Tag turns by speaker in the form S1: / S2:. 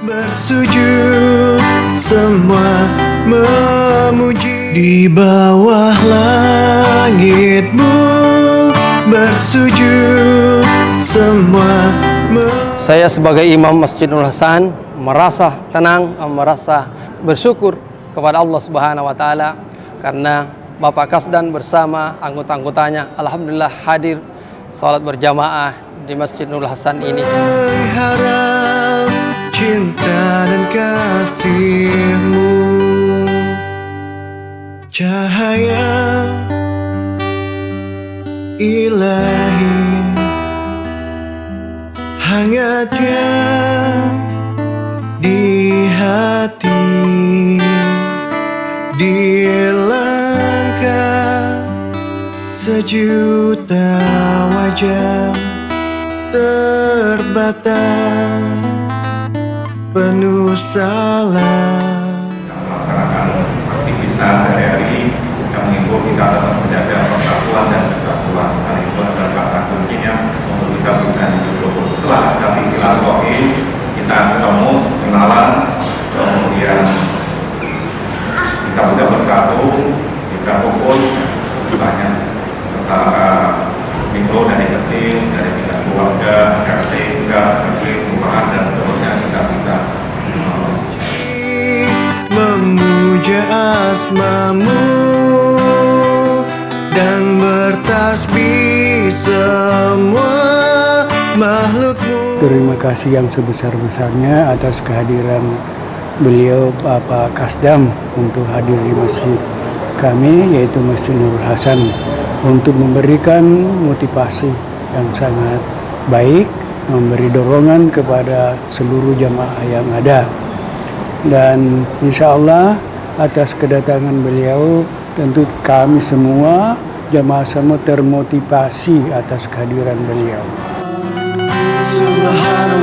S1: bersujud, semua memuji di bawah langitmu, bersujud, semua
S2: Saya sebagai imam Masjid Nurul Hasan merasa tenang, merasa bersyukur kepada Allah Subhanahu wa taala karena Bapak Kasdan bersama anggota-anggotanya alhamdulillah hadir salat berjamaah di Masjid Nurul Hasan ini.
S1: Mengharap cinta dan kasih-Mu, cahaya ilahi, hangatnya di hati, di langkah sejuta wajah terbatang penuh salam.
S3: Melaksanakan aktivitas sehari-hari yang mengimbau kita tetap menjaga persatuan dan kesatuan. Hal itu adalah kata kuncinya untuk kita bisa hidup rukun. Setelah kami silaturahmi, kita ketemu, kenalan, kemudian kita bisa bersatu, kita fokus banyak antara mikro dari kecil, dari tingkat keluarga, RT, kelurahan dan seterusnya kita bisa
S1: memuja asma-Mu dan bertasbih semua makhluk-Mu.
S4: Terima kasih yang sebesar-besarnya atas kehadiran beliau Bapak Kasdam untuk hadir di masjid kami yaitu Masjid Nurul Hasan untuk memberikan motivasi yang sangat baik, memberi dorongan kepada seluruh jamaah yang ada. Dan insya Allah atas kedatangan beliau tentu kami semua jamaah semua termotivasi atas kehadiran beliau.
S1: Subhanallah.